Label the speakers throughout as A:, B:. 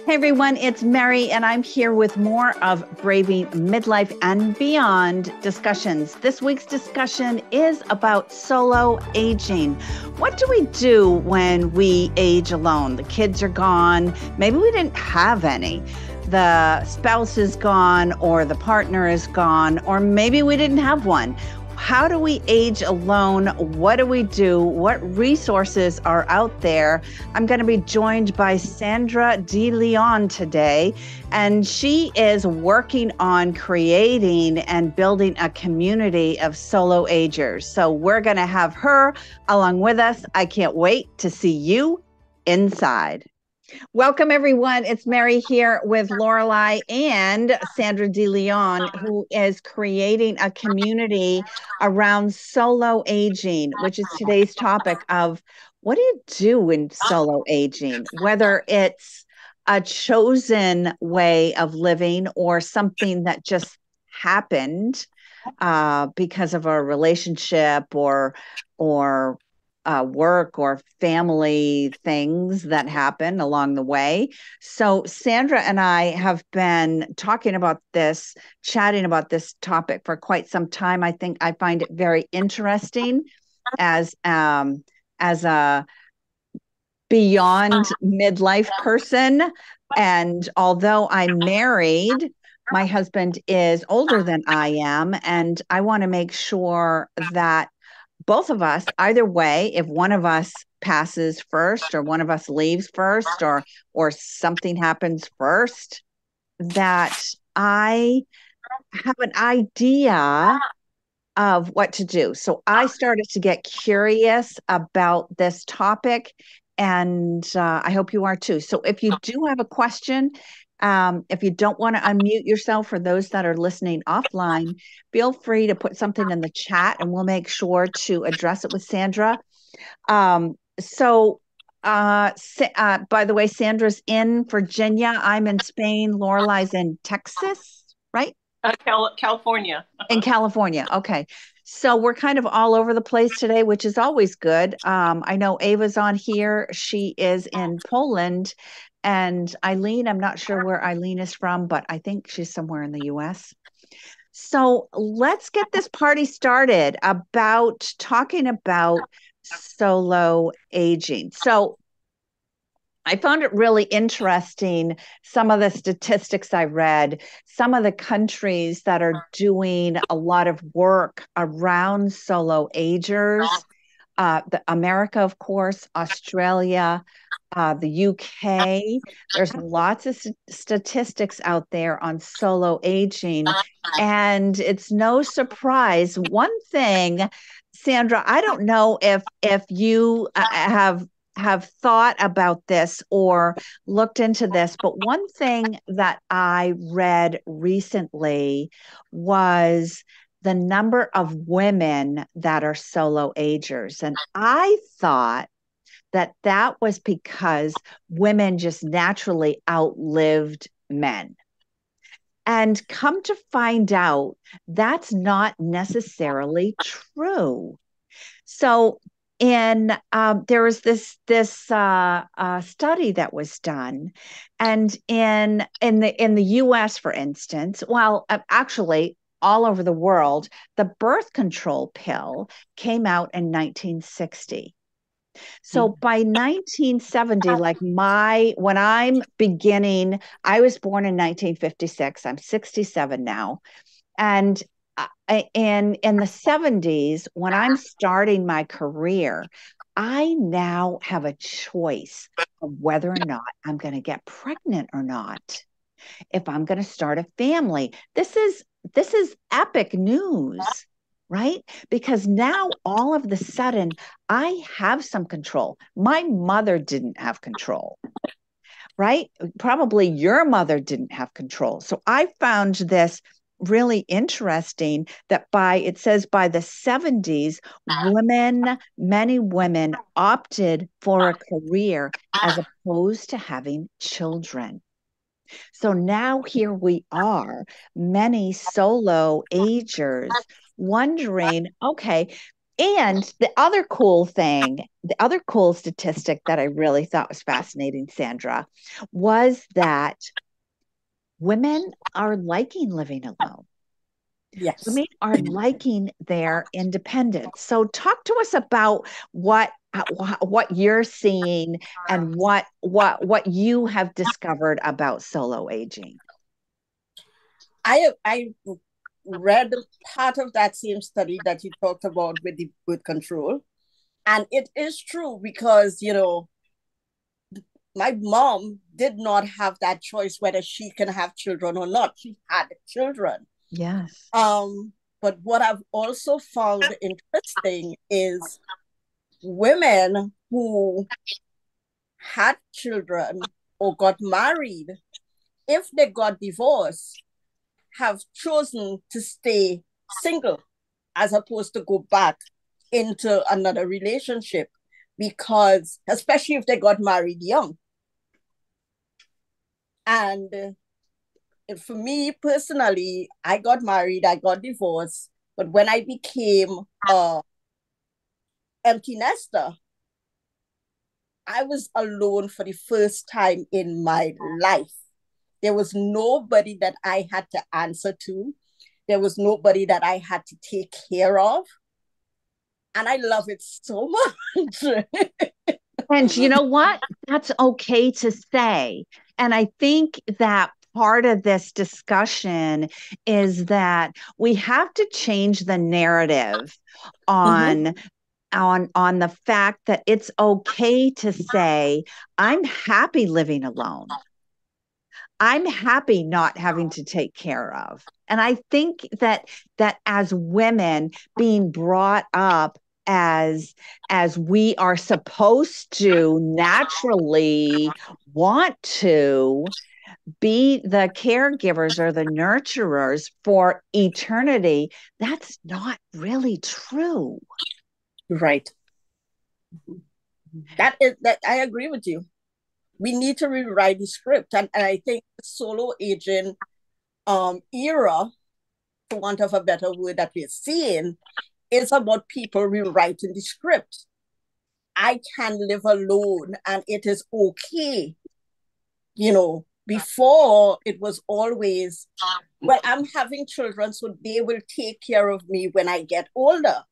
A: Hey everyone, it's Mary, and I'm here with more of Braving Midlife and Beyond discussions. This week's discussion is about solo aging. What do we do when we age alone? The kids are gone. Maybe we didn't have any. The spouse is gone, or the partner is gone, or maybe we didn't have one. How do we age alone? What do we do? What resources are out there? I'm going to be joined by Sandra De Leon today, and she is working on creating and building a community of solo-agers. So we're going to have her along with us. I can't wait to see you inside. Welcome, everyone. It's Mary here with Lorelei and Sandra De Leon, who is creating a community around solo aging, which is today's topic of what do you do in solo aging, whether it's a chosen way of living or something that just happened because of a relationship or work or family things that happen along the way. So Sandra and I have been talking about this, chatting about this topic for quite some time. I think I find it very interesting as a beyond midlife person. And although I'm married, my husband is older than I am, and I want to make sure that both of us, either way, if one of us passes first or one of us leaves first or something happens first, that I have an idea of what to do. So I started to get curious about this topic, and I hope you are too. So if you do have a question, if you don't want to unmute yourself, for those that are listening offline, feel free to put something in the chat and we'll make sure to address it with Sandra. By the way, Sandra's in Virginia. I'm in Spain. Lorelei's in Texas, right?
B: California.
A: In California. Okay. So we're kind of all over the place today, which is always good. I know Ava's on here. She is in Poland. And Eileen, I'm not sure where Eileen is from, but I think she's somewhere in the US. So let's get this party started about talking about solo aging. So I found it really interesting, some of the statistics I read, some of the countries that are doing a lot of work around solo agers. America, of course, Australia, the UK. There's lots of statistics out there on solo aging. And it's no surprise. One thing, Sandra, I don't know if you have thought about this or looked into this, but one thing that I read recently was the number of women that are solo agers. And I thought that was because women just naturally outlived men. And come to find out, that's not necessarily true. So there was this study that was done, and in the U.S., for instance, well, actually all over the world, the birth control pill came out in 1960. So by 1970, when I'm beginning, I was born in 1956. I'm 67 now. And in the 70s, when I'm starting my career, I now have a choice of whether or not I'm going to get pregnant or not, if I'm going to start a family. This is epic news, right? Because now all of the sudden I have some control. My mother didn't have control, right? Probably your mother didn't have control. So I found this really interesting that it says by the 70s, many women opted for a career as opposed to having children. So now here we are, many solo agers wondering, okay, And the other cool thing, the other cool statistic that I really thought was fascinating, Sandra, was that women are liking living alone.
C: Yes.
A: Women are liking their independence. So talk to us about what you're seeing and what you have discovered about solo aging.
C: I read part of that same study that you talked about with the birth control. And it is true because, my mom did not have that choice whether she can have children or not. She had children.
A: Yes.
C: But what I've also found interesting is women who had children or got married, if they got divorced, have chosen to stay single as opposed to go back into another relationship because, especially if they got married young. And for me personally, I got married, I got divorced, but when I became a empty nester, I was alone for the first time in my life. There was nobody that I had to answer to. There was nobody that I had to take care of. And I love it so much.
A: And you know what? That's okay to say. And I think that part of this discussion is that we have to change the narrative
C: Mm-hmm.
A: on on the fact that it's okay to say I'm happy living alone. I'm happy not having to take care of. And I think that as women being brought up as we are supposed to naturally want to be the caregivers or the nurturers for eternity, that's not really true.
C: Right. That is that I agree with you. We need to rewrite the script. And I think the solo agent era, for want of a better word, that we're seeing is about people rewriting the script. I can live alone and it is okay. Before it was always, well, I'm having children, so they will take care of me when I get older.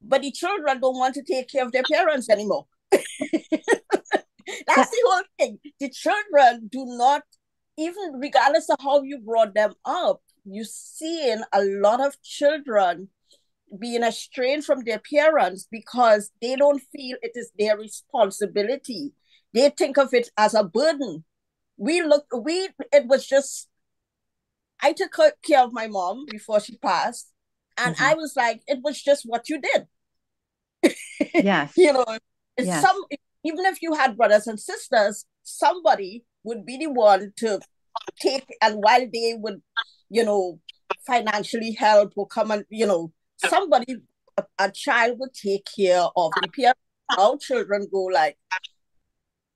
C: But the children don't want to take care of their parents anymore. That's
A: That,
C: the whole thing. The children do not, even regardless of how you brought them up, you're seeing a lot of children being estranged from their parents because they don't feel it is their responsibility. They think of it as a burden. It was just, I took care of my mom before she passed. And
A: mhm.
C: I was like, it was just what you did.
A: Yes,
C: you know, it's
A: yes.
C: even if you had brothers and sisters, somebody would be the one to take, and while they would, you know, financially help or come and, somebody, a child would take care of the parents. Our children go like,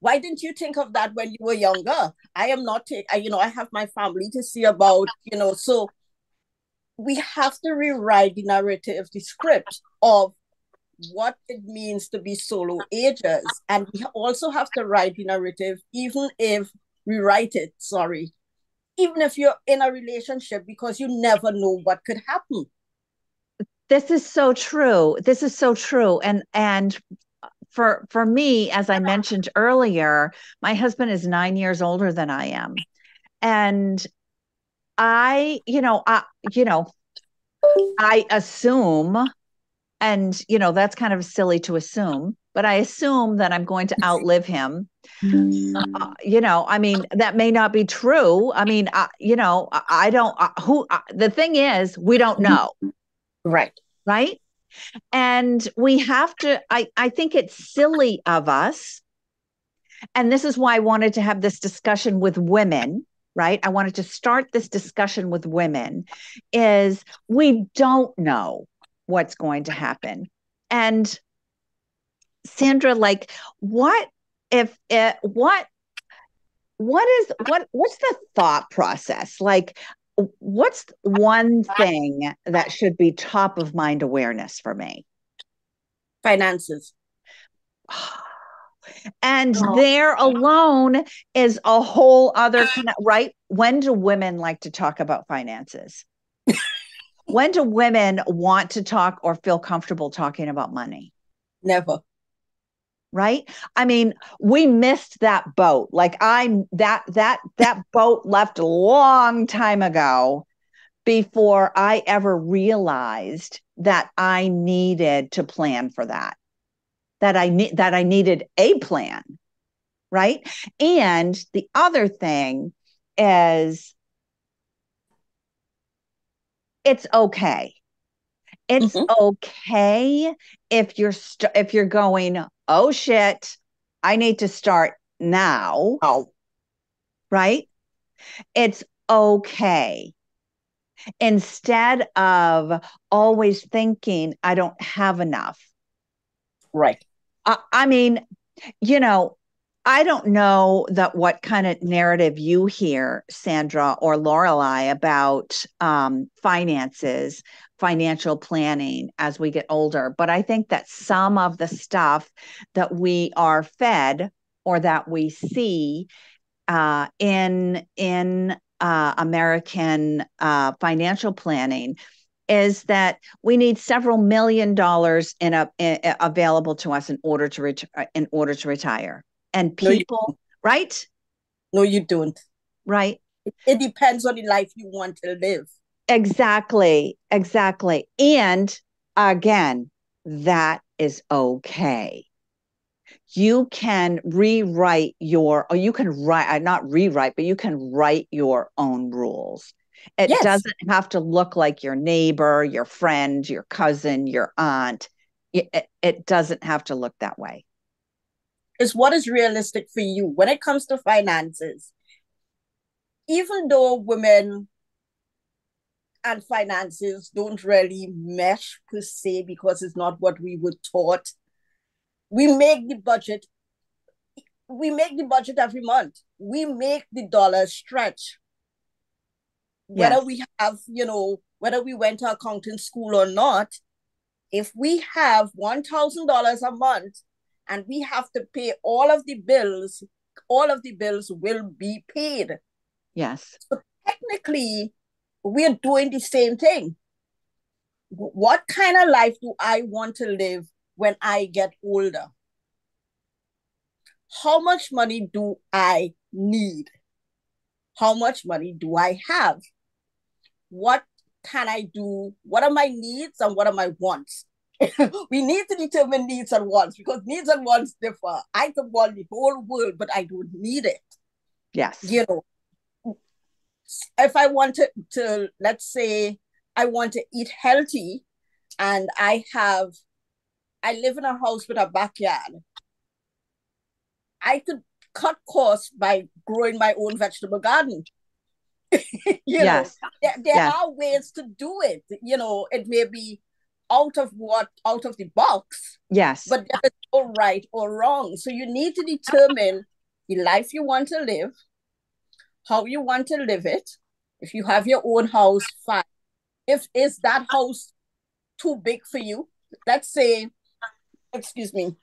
C: why didn't you think of that when you were younger? I am not I have my family to see about, so we have to rewrite the narrative, the script of what it means to be solo agers. And we also have to write the narrative, even if we write it, sorry, even if you're in a relationship, because you never know what could happen.
A: This is so true. This is so true. And for me, as I mentioned earlier, my husband is 9 years older than I am. And I, I assume, and that's kind of silly to assume, but I assume that I'm going to outlive him. I mean, that may not be true. I mean, I don't, the thing is, we don't know,
C: Right.
A: right? And we have to, I think it's silly of us. And this is why I wanted to have this discussion with women, right? I wanted to start this discussion with women is we don't know what's going to happen. And Sandra, like what if it, what's the thought process? Like what's one thing that should be top of mind awareness for me?
C: finances.
A: And there alone is a whole other right? When do women like to talk about finances? When do women want to talk or feel comfortable talking about money?
C: Never.
A: Right? I mean, we missed that boat. Like that boat left a long time ago before I ever realized that I needed to plan for that. That I needed a plan, right? And the other thing is it's okay. It's okay if you're going, oh shit, I need to start now.
C: Oh.
A: Right? It's okay. Instead of always thinking I don't have enough.
C: Right.
A: I mean, I don't know that what kind of narrative you hear, Sandra or Lorelei, about finances, financial planning as we get older. But I think that some of the stuff that we are fed or that we see in American financial planning is that we need several $1 million available to us in order to retire. And people, right?
C: No, you don't.
A: Right.
C: It depends on the life you want to live.
A: Exactly. And again, that is okay. You can rewrite you can write your own rules. It doesn't have to look like your neighbor, your friend, your cousin, your aunt. It doesn't have to look that way.
C: It's what is realistic for you when it comes to finances. Even though women and finances don't really mesh per se because it's not what we were taught, we make the budget every month. We make the dollars stretch. Whether we have, whether we went to accounting school or not, if we have $1,000 a month and we have to pay all of the bills will be paid.
A: Yes.
C: So technically, we're doing the same thing. What kind of life do I want to live when I get older? How much money do I need? How much money do I have? What can I do? What are my needs and what are my wants? We need to determine needs and wants because needs and wants differ. I could want the whole world, but I don't need it.
A: Yes.
C: If I want to let's say I want to eat healthy and I live in a house with a backyard, I could cut costs by growing my own vegetable garden.
A: Yes.
C: There are ways to do it. It may be out of the box.
A: Yes.
C: But there is no right or wrong. So you need to determine the life you want to live, how you want to live it. If you have your own house, fine. Is that house too big for you? Let's say, excuse me,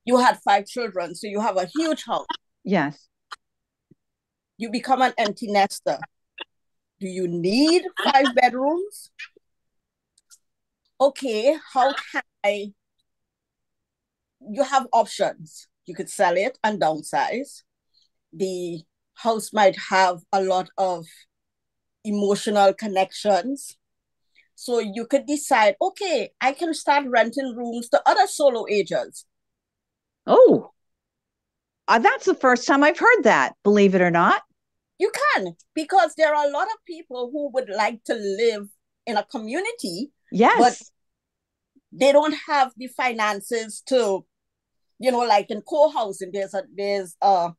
C: you had 5 children, so you have a huge house.
A: Yes.
C: You become an empty nester. Do you need 5 bedrooms? Okay, how can you have options. You could sell it and downsize. The house might have a lot of emotional connections. So you could decide, okay, I can start renting rooms to other solo-agers.
A: Oh, that's the first time I've heard that, believe it or not.
C: You can, because there are a lot of people who would like to live in a community.
A: Yes.
C: But they don't have the finances to, like in co-housing, there's a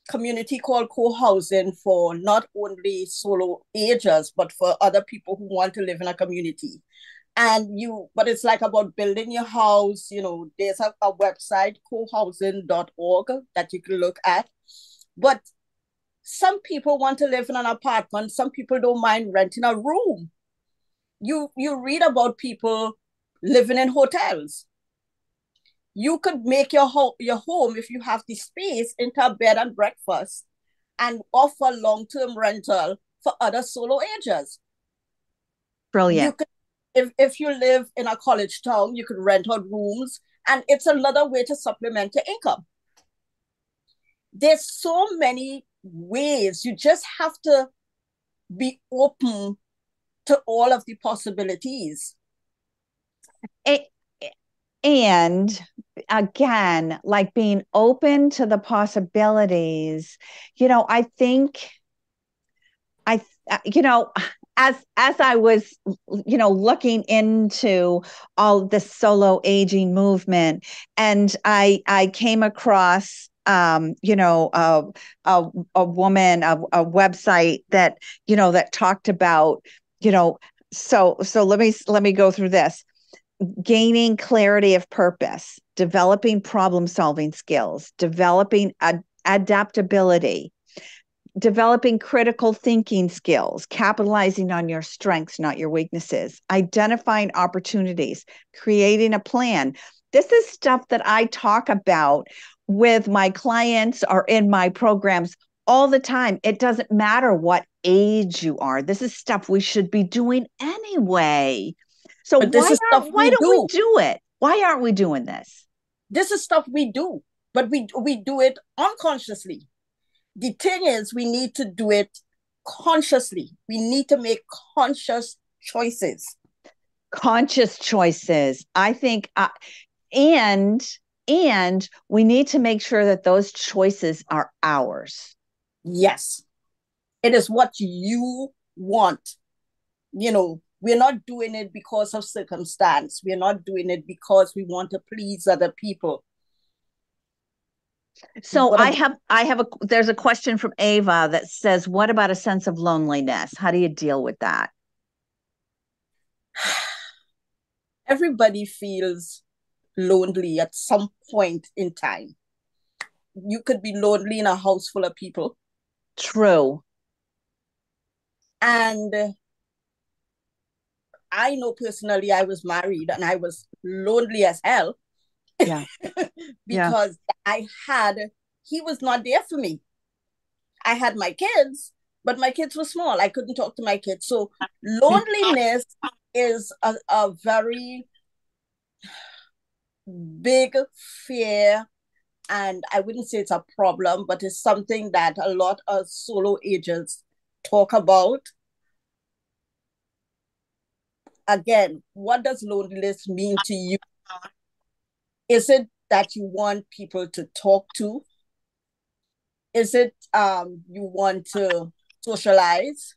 C: community called co-housing for not only solo-agers, but for other people who want to live in a community. But it's like about building your house. There's a website, cohousing.org, that you can look at. But some people want to live in an apartment. Some people don't mind renting a room. You read about people living in hotels. You could make your home, if you have the space, into a bed and breakfast and offer long-term rental for other solo agers. You
A: Brilliant.
C: could, if you live in a college town, you could rent out rooms, and it's another way to supplement your income. There's so many ways. You just have to be open to all of the possibilities.
A: And again, like being open to the possibilities, I think as I was, looking into all the solo aging movement, and I came across, a woman, a website that, that talked about, so let me go through this. Gaining clarity of purpose, developing problem solving skills, developing adaptability, developing critical thinking skills, capitalizing on your strengths, not your weaknesses, identifying opportunities, creating a plan. This is stuff that I talk about with my clients or in my programs all the time. It doesn't matter what age you are. This is stuff we should be doing anyway. So
C: But this is stuff
A: why
C: we
A: don't
C: do.
A: we do it? Why aren't we doing this?
C: This is stuff we do, but we do it unconsciously. The thing is, we need to do it consciously. We need to make conscious choices.
A: Conscious choices. I think, and we need to make sure that those choices are ours.
C: Yes, it is what you want. We're not doing it because of circumstance. We're not doing it because we want to please other people.
A: So there's a question from Ava that says, what about a sense of loneliness? How do you deal with that?
C: Everybody feels lonely at some point in time. You could be lonely in a house full of people.
A: True.
C: And I know personally, I was married and I was lonely as hell.
A: Yeah.
C: Because he was not there for me. I had my kids, but my kids were small. I couldn't talk to my kids. So loneliness is a very big fear. And I wouldn't say it's a problem, but it's something that a lot of solo agents talk about. Again, what does loneliness mean to you? Is it that you want people to talk to? Is it you want to socialize?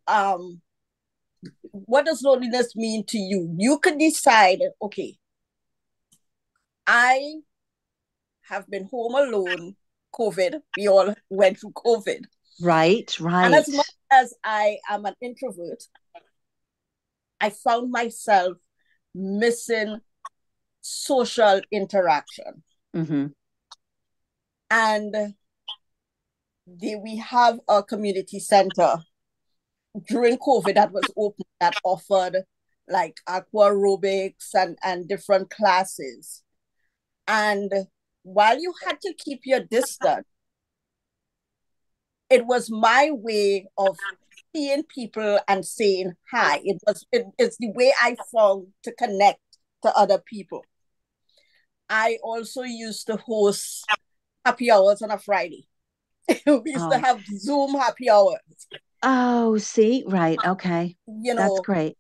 C: What does loneliness mean to you? You could decide, okay, I have been home alone, COVID. We all went through COVID.
A: Right.
C: And as much as I am an introvert, I found myself missing social interaction.
A: Mm-hmm.
C: And we have a community center during COVID that was open, that offered like aqua aerobics and different classes. And while you had to keep your distance, it was my way of seeing people and saying hi. It's the way I found to connect to other people. I also used to host happy hours on a Friday. We used to have Zoom happy hours.
A: Oh, see, right. Okay. That's great.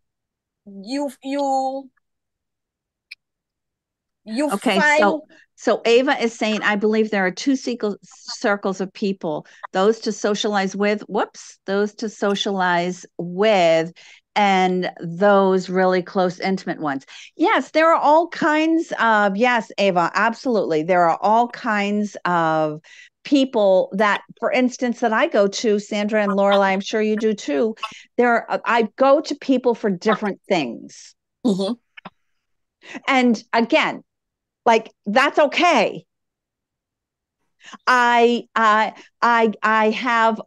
A: Okay,
C: find...
A: so Ava is saying, I believe there are two circles of people, those to socialize with, those to socialize with, and those really close, intimate ones. Yes, there are all kinds of, yes, Ava, absolutely. There are all kinds of people that, for instance, that I go to, Sandra and Lorelai, I'm sure you do too. I go to people for different things.
C: Mm-hmm.
A: And again, like, that's okay. I have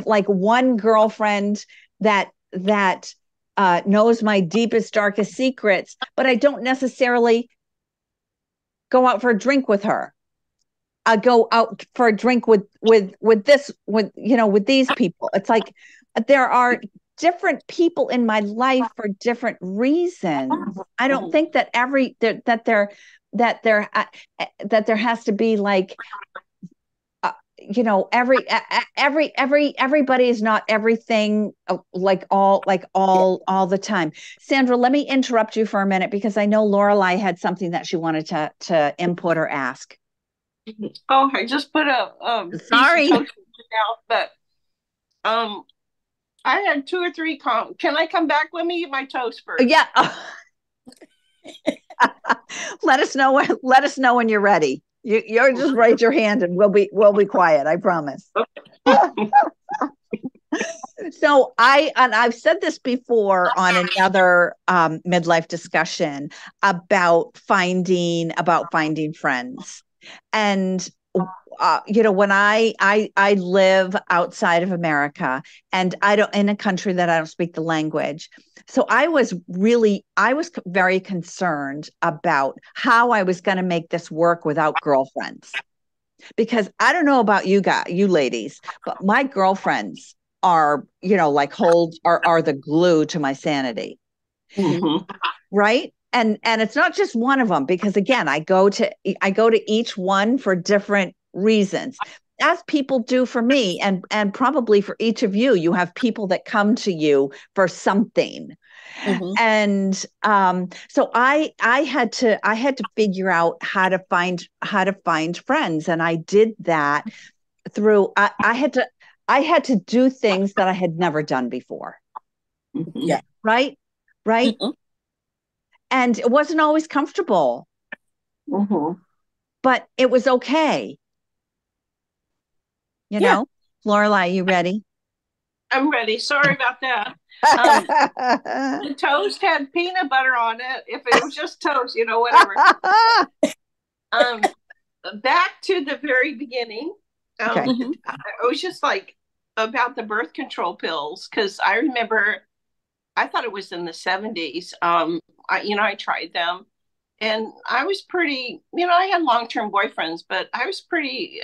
A: like one girlfriend that knows my deepest, darkest secrets, but I don't necessarily go out for a drink with her. Go out for a drink with these people. It's like there are different people in my life for different reasons. I don't think that there has to be like everybody is not everything all the time. Sandra, let me interrupt you for a minute because I know Lorelei had something that she wanted to input or ask.
B: Oh, I just put a
A: Sorry.
B: piece of toast out, but I had 2 or 3 Can I come back? Let me eat my toast first.
A: Yeah. Let us know when you're ready. You're just raise your hand and we'll be quiet. I promise. Okay. So I've said this before on another midlife discussion about finding friends. And when I live outside of America and in a country that I don't speak the language. So I was very concerned about how I was going to make this work without girlfriends. Because I don't know about you ladies, but my girlfriends are the glue to my sanity.
B: Mm-hmm.
A: Right? And it's not just one of them, because again, I go to each one for different reasons, as people do for me, and probably for each of you. You have people that come to you for something. Mm-hmm. And so I had to figure out how to find friends, and I did that through I had to do things that I had never done before.
C: Mm-hmm. Yeah.
A: Right. Mm-hmm. And it wasn't always comfortable,
B: mm-hmm.
A: but it was okay. You know, Lorelei, you ready?
B: I'm ready. Sorry about that. The toast had peanut butter on it. If it was just toast, whatever. Back to the very beginning.
A: Okay.
B: I was just like about the birth control pills, because I remember I thought it was in the 70s. I tried them, and I was pretty, I had long-term boyfriends, but I was pretty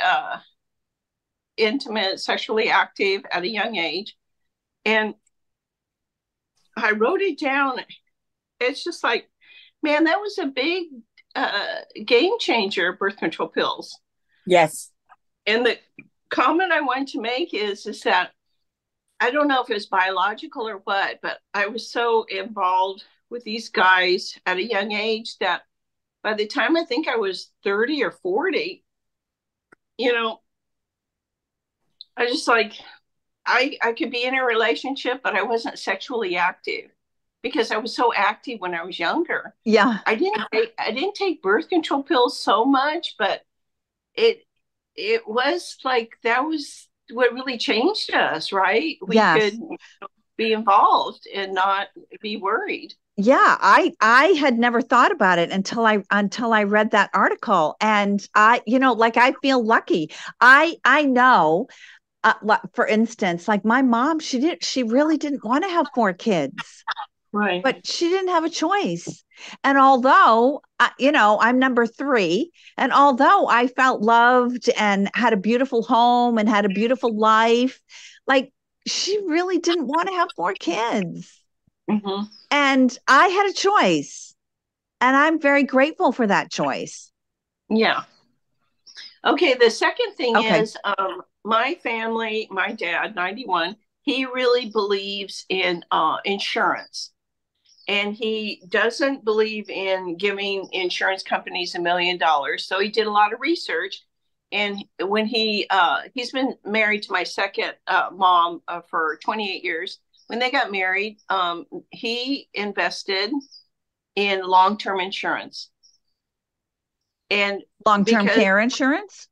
B: intimate, sexually active at a young age. And I wrote it down. It's just like, man, that was a big game changer, birth control pills.
C: Yes.
B: And the comment I wanted to make is that I don't know if it's biological or what, but I was so involved with these guys at a young age that by the time I think I was 30 or 40, I just like, I could be in a relationship, but I wasn't sexually active because I was so active when I was younger.
A: Yeah.
B: I didn't take birth control pills so much, but it was like, that was what really changed us, right? We could be involved and not be worried.
A: Yeah, I had never thought about it until I read that article, and I feel lucky. I know, for instance, like my mom, she really didn't want to have 4 kids,
B: right?
A: But she didn't have a choice. And although I'm number 3, and although I felt loved and had a beautiful home and had a beautiful life, like she really didn't want to have 4 kids.
B: Mm-hmm.
A: And I had a choice, and I'm very grateful for that choice.
B: Yeah. Okay. The second thing is my family, my dad, 91, he really believes in insurance. And he doesn't believe in giving insurance companies $1 million. So he did a lot of research. And when he's been married to my second mom for 28 years. When they got married, he invested in long-term insurance. And
A: long-term care insurance?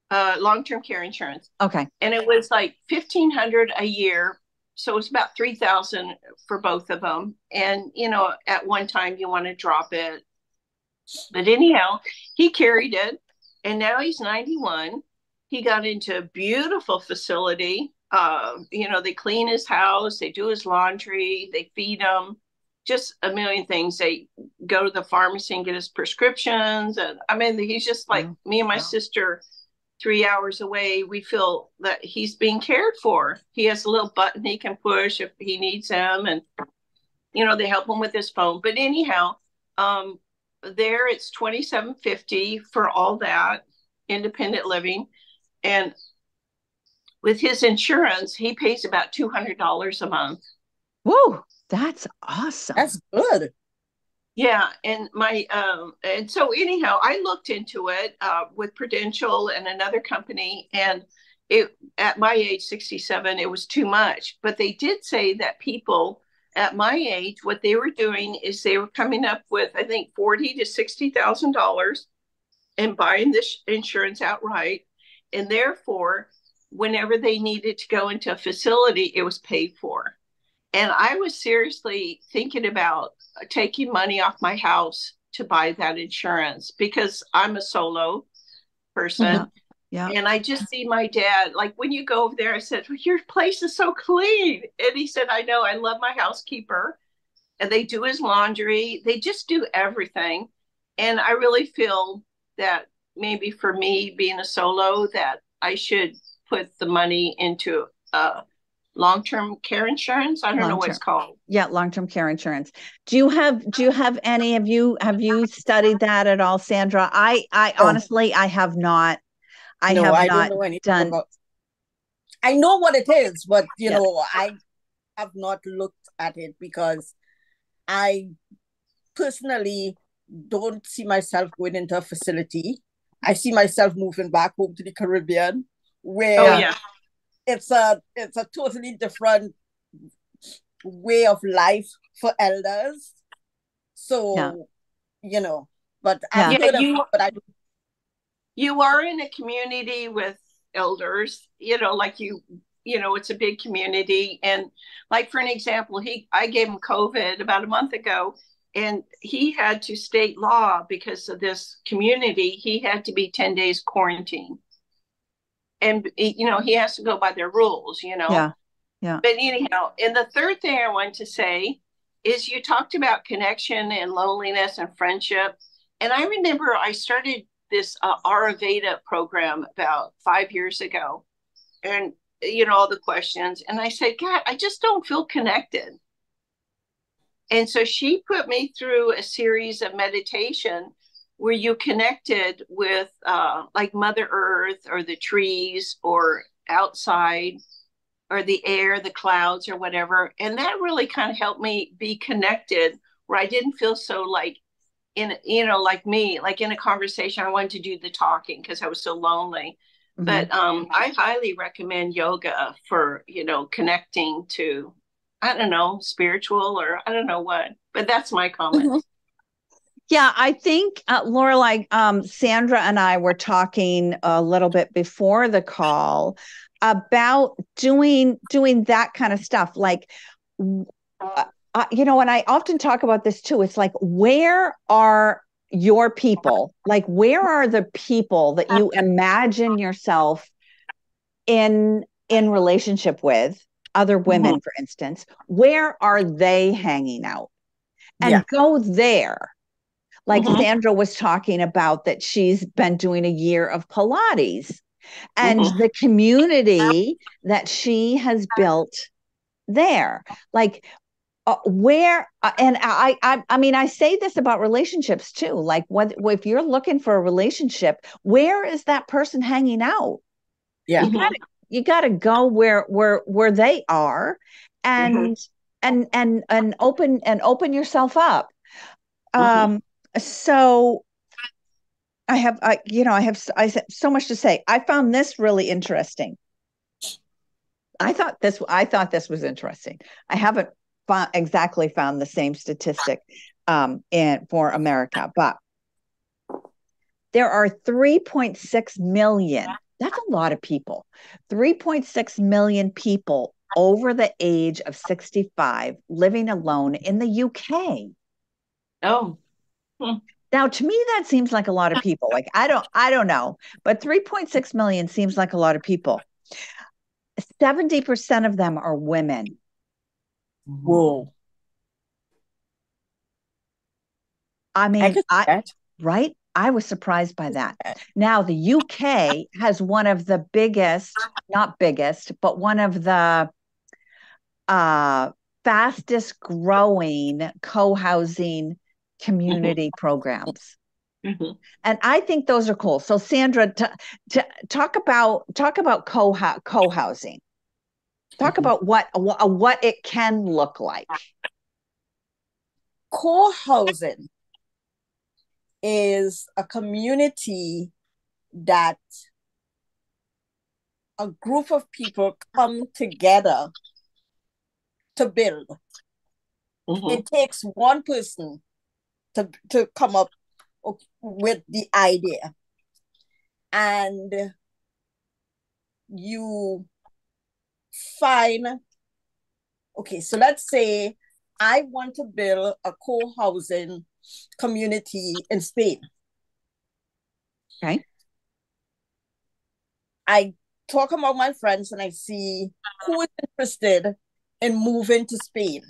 B: Long-term care insurance.
A: Okay.
B: And it was like $1,500 a year. So it's about $3,000 for both of them. And, at one time you want to drop it. But anyhow, he carried it. And now he's 91. He got into a beautiful facility. They clean his house, they do his laundry, they feed him. just a million things. They go to the pharmacy and get his prescriptions. And I mean, he's just like me and my sister 3 hours away. We feel that he's being cared for. He has a little button he can push if he needs him. And, you know, they help him with his phone. But anyhow, there it's $27.50 for all that independent living. And with his insurance, he pays about $200 a month.
A: Whoa, that's awesome.
C: That's good.
B: Yeah, and and so anyhow, I looked into it with Prudential and another company, and it at my age, 67, it was too much. But they did say that people at my age, what they were doing is they were coming up with, I think, $40,000 to $60,000 and buying this insurance outright, and therefore, whenever they needed to go into a facility, it was paid for. And I was seriously thinking about taking money off my house to buy that insurance because I'm a solo person.
A: Yeah.
B: And I just see my dad, like when you go over there, I said, well, your place is so clean. And he said, I know, I love my housekeeper. And they do his laundry. They just do everything. And I really feel that maybe for me being a solo, that I should put the money into long-term care insurance. I don't know what it's called.
A: Yeah, long-term care insurance. Do you have any? Have you studied that at all, Sandra? I honestly, I have not. I don't know anything about.
C: I know what it is, but you know, I have not looked at it because I personally don't see myself going into a facility. I see myself moving back home to the Caribbean, where it's a totally different way of life for elders. So, you know, but I've heard of it, but I don't.
B: You are in a community with elders, you know, like you know, it's a big community. And like, for an example, I gave him COVID about a month ago, and he had to state law because of this community. He had to be 10 days quarantine. And, you know, he has to go by their rules, you know.
A: Yeah.
B: But anyhow, and the third thing I want to say is you talked about connection and loneliness and friendship. And I remember I started this Ayurveda program about 5 years ago. And, you know, all the questions. And I said, God, I just don't feel connected. And so she put me through a series of meditation where you connected with like Mother Earth or the trees or outside or the air, the clouds or whatever. And that really kind of helped me be connected, where I didn't feel so like like me, like in a conversation, I wanted to do the talking because I was so lonely. Mm-hmm. But I highly recommend yoga for, you know, connecting to, I don't know, spiritual or I don't know what, but that's my comment. Mm-hmm.
A: Yeah, I think, Lorelei, Sandra and I were talking a little bit before the call about doing that kind of stuff. Like, you know, and I often talk about this too. It's like, where are your people? Like, where are the people that you imagine yourself in relationship with, other women, for instance? Where are they hanging out? And go there. Like Sandra was talking about, that she's been doing a year of Pilates, and the community that she has built there. Like, where, and I mean, I say this about relationships too. Like, if you're looking for a relationship, where is that person hanging out?
C: Yeah,
A: you gotta go where they are, and open yourself up. So I have so much to say. I found this really interesting. I thought this was interesting. I haven't exactly found the same statistic for America, but there are 3.6 million. That's a lot of people. 3.6 million people over the age of 65 living alone in the UK.
B: Oh.
A: Now, to me, that seems like a lot of people. Like, I don't know, but 3.6 million seems like a lot of people. 70% of them are women.
C: Whoa.
A: I mean, right? I was surprised by that. Now, the UK has one of the biggest, not biggest, but one of the fastest growing co-housing community programs. And I think those are cool. So Sandra, talk about co-housing. Talk about what it can look like.
C: Co-housing is a community that a group of people come together to build. It takes one person to come up with the idea, and you find, okay, so let's say I want to build a co-housing community in Spain.
A: Okay.
C: I talk among my friends and I see who is interested in moving to Spain.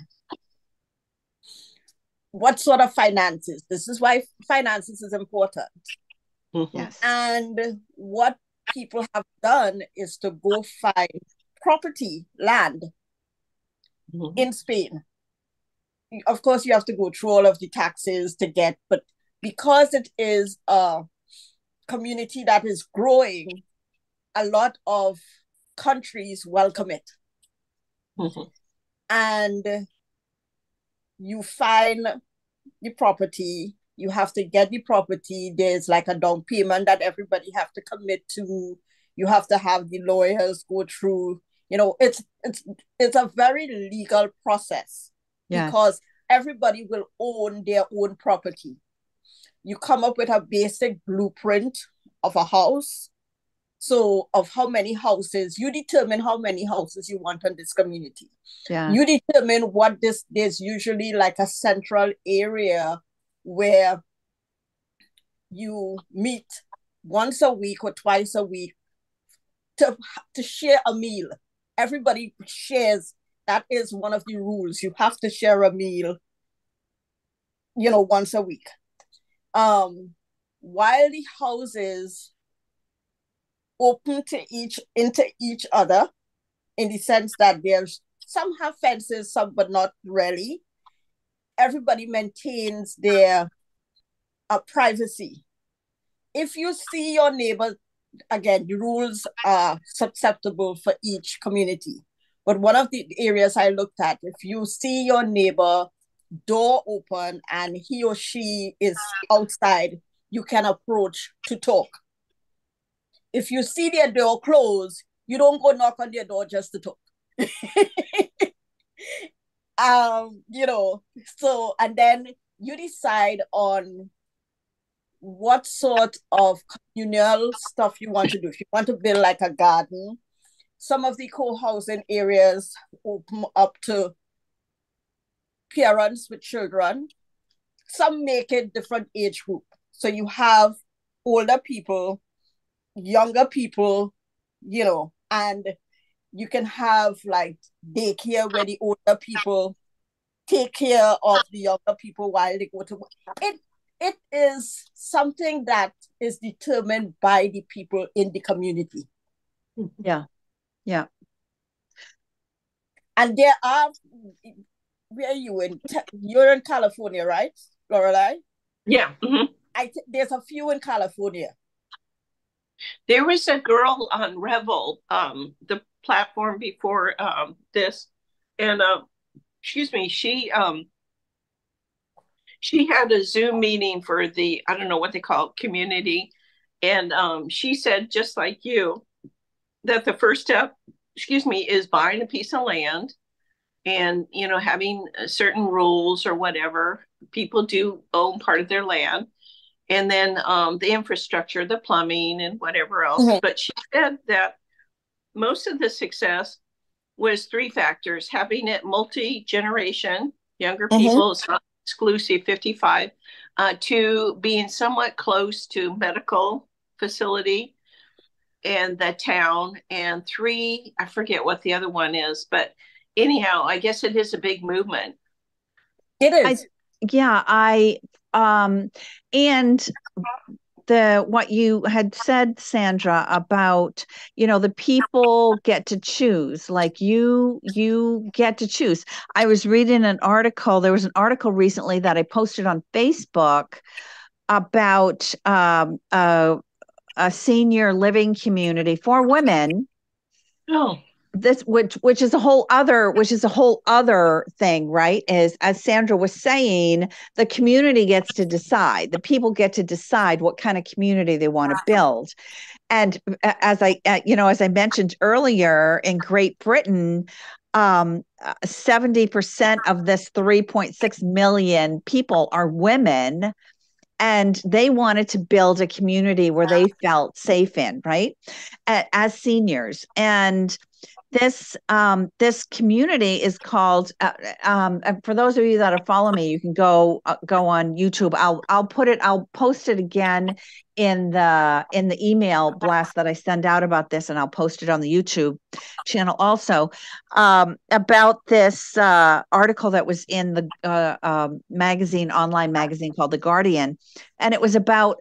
C: What sort of finances? This is why finances is important.
A: Yes.
C: And what people have done is to go find property, land in Spain. Of course, you have to go through all of the taxes to get, but because it is a community that is growing, a lot of countries welcome it. And you find the property, you have to get the property. There's like a down payment that everybody have to commit to. You have to have the lawyers go through. You know, it's a very legal process because everybody will own their own property. You come up with a basic blueprint of a house. So of how many houses, you determine how many houses you want in this community. You determine what there's usually like a central area where you meet once a week or twice a week to share a meal. Everybody shares. That is one of the rules. You have to share a meal, you know, once a week. While the houses open into each other, in the sense that there's some have fences, some but not really. Everybody maintains their privacy. If you see your neighbor, again, the rules are susceptible for each community. But one of the areas I looked at, if you see your neighbor door open and he or she is outside, you can approach to talk. If you see their door closed, you don't go knock on their door just to talk. You know, so, and then you decide on what sort of communal stuff you want to do. If you want to build like a garden, some of the co-housing areas open up to parents with children. Some make it different age group. So you have older people, younger people, you know, and you can have like daycare where the older people take care of the younger people while they go to work. It is something that is determined by the people in the community.
A: Yeah.
C: And there are, where are you in? You're in California, right, Lorelei?
B: Yeah.
C: There's a few in California.
B: There was a girl on Revel, the platform before this, and excuse me, she had a Zoom meeting for the, I don't know what they call it, community, and she said, just like you, that the first step, is buying a piece of land, and you know, having certain rules or whatever. People do own part of their land. And then the infrastructure, the plumbing and whatever else. But she said that most of the success was three factors: having it multi-generation, younger people, it's not exclusive 55, to being somewhat close to medical facility and the town, and three, I forget what the other one is, but anyhow, I guess it is a big movement.
C: It is.
A: and what you had said, Sandra, about, the people get to choose, like you get to choose. I was reading an article. There was an article recently that I posted on Facebook about a senior living community for women.
B: Oh.
A: This which is a whole other thing, right? Is, as Sandra was saying, the community gets to decide. The people get to decide what kind of community they want to build. And as I mentioned earlier, in Great Britain, 70% of this 3.6 million people are women, and they wanted to build a community where they felt safe in, right? As seniors. And this community is called, for those of you that are following me, you can go on YouTube. I'll post it again in the email blast that I send out about this, and I'll post it on the YouTube channel also, about this article that was in the online magazine called The Guardian, and it was about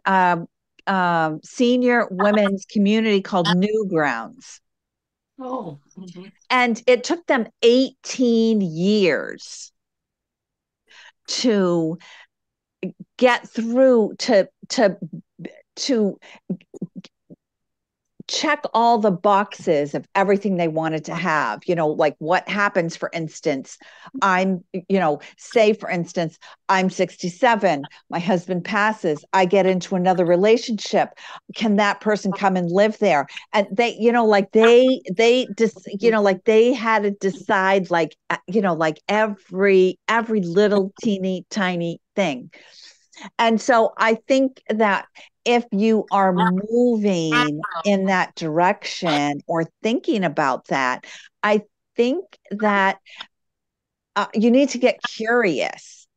A: senior women's community called Newgrounds.
B: Oh. Mm-hmm.
A: And it took them 18 years to get through, to check all the boxes of everything they wanted to have, like what happens, for instance, say, for instance, I'm 67, my husband passes, I get into another relationship. Can that person come and live there? And they, they had to decide, like every little teeny tiny thing. And so I think that if you are moving in that direction or thinking about that, I think that you need to get curious.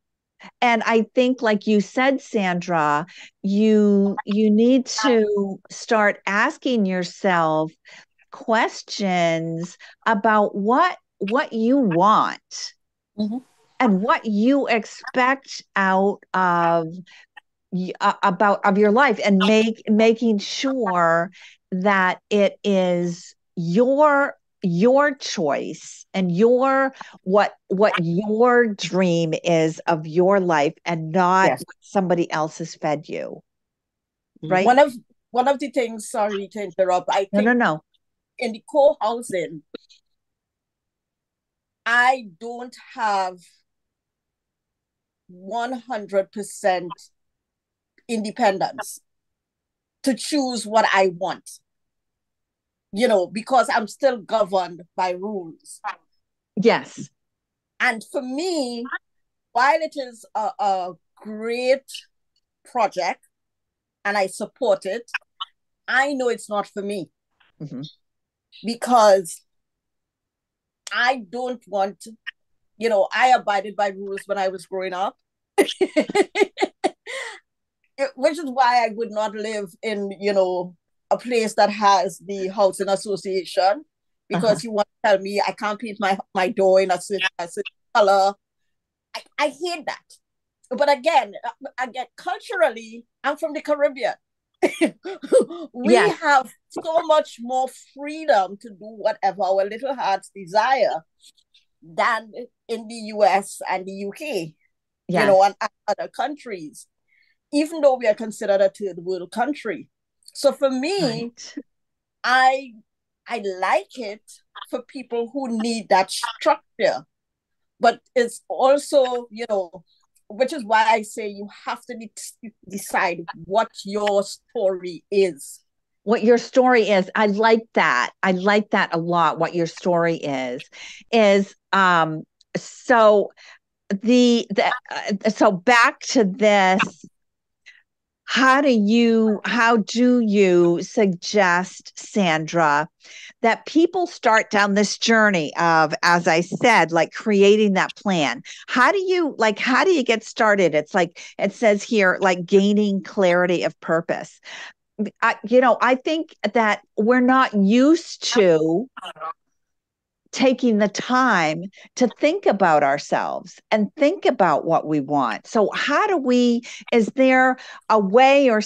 A: And I think, like you said, Sandra, you need to start asking yourself questions about what you want,
C: mm-hmm.
A: and what you expect out of your life, and making sure that it is your choice, and what your dream is of your life, and not
C: Yes.
A: what somebody else has fed you, right?
C: One of the things, sorry to interrupt, I think
A: no
C: in the co-housing, I don't have 100% independence to choose what I want, because I'm still governed by rules.
A: Yes.
C: And for me, while it is a great project and I support it, I know it's not for me.
A: Mm-hmm.
C: Because I don't want, I abided by rules when I was growing up. Which is why I would not live in, a place that has the housing association, because you want to tell me I can't paint my door in a certain color. I hate that. But again, culturally, I'm from the Caribbean. We have so much more freedom to do whatever our little hearts desire than in the US and the UK, and other countries, even though we are considered a third world country. So for me, I like it for people who need that structure, but it's also, which is why I say you have to decide what your story is.
A: What your story is. I like that. I like that a lot. What your story is so so back to this. How do you suggest, Sandra, that people start down this journey of, as I said, like creating that plan? How do you get started? It's like, it says here, like gaining clarity of purpose. I think that we're not used to taking the time to think about ourselves and think about what we want. So how do we, is there a way or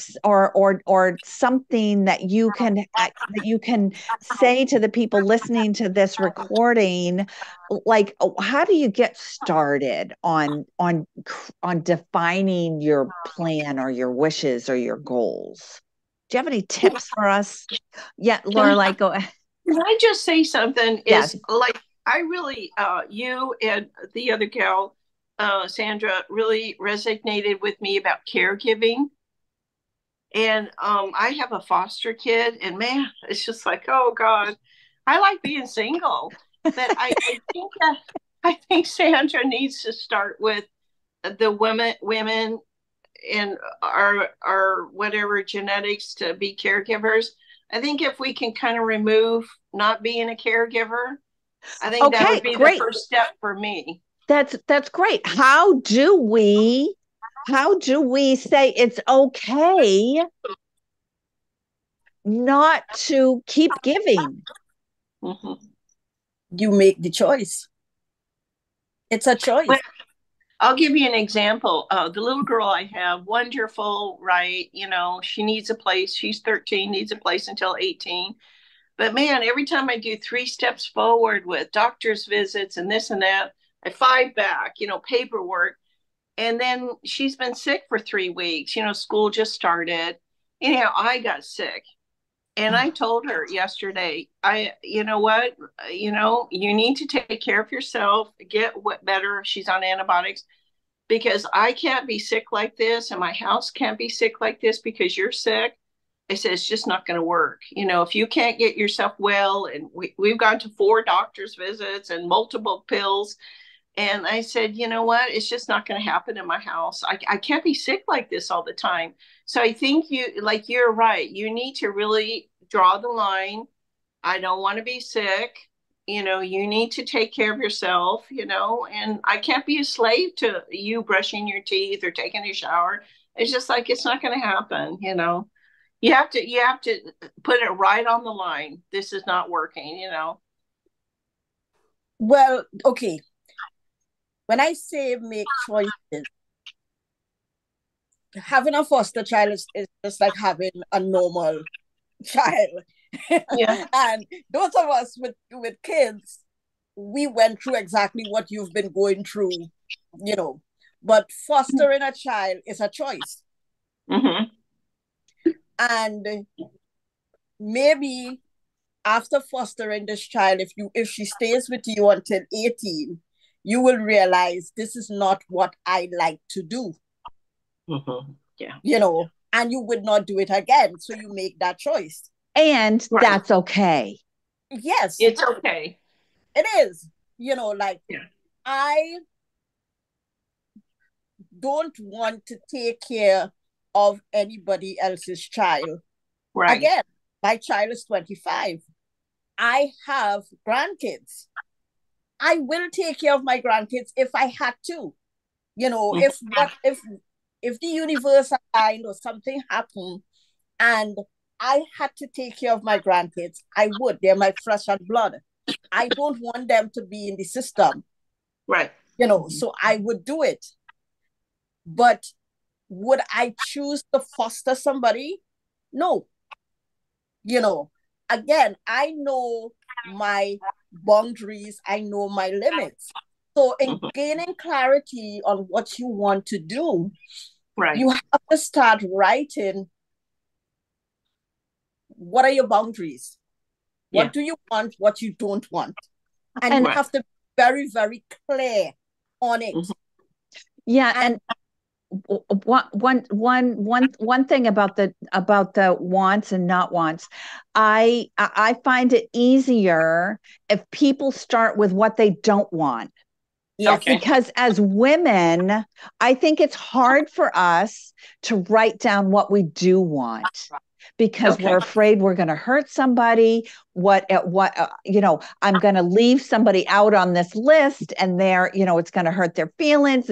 A: something that you can say to the people listening to this recording, like, how do you get started on defining your plan or your wishes or your goals? Do you have any tips for us? Yeah, Laura, like, go ahead.
B: Can I just say something?
A: Yes.
B: Like, I really, you and the other gal, Sandra, really resonated with me about caregiving. And I have a foster kid, and man, it's just like, oh God, I like being single. But I think Sandra needs to start with the women in our whatever genetics to be caregivers. I think if we can kind of remove not being a caregiver, I think that would be great. The first step for me.
A: That's great. How do we say it's okay not to keep giving?
C: Mm-hmm. You make the choice. It's a choice.
B: Well, I'll give you an example. The little girl I have, wonderful, right? You know, she needs a place. She's 13, needs a place until 18. But man, every time I do 3 steps forward with doctor's visits and this and that, I 5 back, you know, paperwork. And then she's been sick for 3 weeks. You know, school just started. Anyhow, I got sick. And I told her yesterday, you know what, you know, you need to take care of yourself, get better. She's on antibiotics, because I can't be sick like this, and my house can't be sick like this because you're sick. I said, it's just not going to work. You know, if you can't get yourself well, and we've gone to 4 doctor's visits and multiple pills. And I said, you know what? It's just not going to happen in my house. I can't be sick like this all the time. So I think you're right. You need to really draw the line. I don't want to be sick. You know, you need to take care of yourself, you know, and I can't be a slave to you brushing your teeth or taking a shower. It's just like, it's not going to happen. You know, you have to put it right on the line. This is not working, you know?
C: Well, okay. When I say make choices, having a foster child is just like having a normal child. Yeah. And those of us with kids, we went through exactly what you've been going through, you know. But fostering a child is a choice. Mm-hmm. And maybe after fostering this child, if she stays with you until 18, you will realize this is not what I like to do. Mm-hmm. Yeah. You know, and you would not do it again. So you make that choice.
A: And that's okay.
C: Yes.
B: It's okay.
C: It is. You know, like, yeah. I don't want to take care of anybody else's child. Right. Again, my child is 25. I have grandkids. I will take care of my grandkids if I had to. You know, mm-hmm. if the universe aligned or something happened and I had to take care of my grandkids, I would. They're my flesh and blood. I don't want them to be in the system. Right. You know, so I would do it. But would I choose to foster somebody? No. You know, again, I know my boundaries, I know my limits. So in gaining clarity on what you want to do, right, you have to start writing, what are your boundaries? What do you want, what you don't want? And you have to be very, very clear on it.
A: Yeah, and one thing about the wants and not wants, I find it easier if people start with what they don't want. Yes. Okay. Because as women, I think it's hard for us to write down what we do want, because we're afraid we're going to hurt somebody. I'm going to leave somebody out on this list, and it's going to hurt their feelings.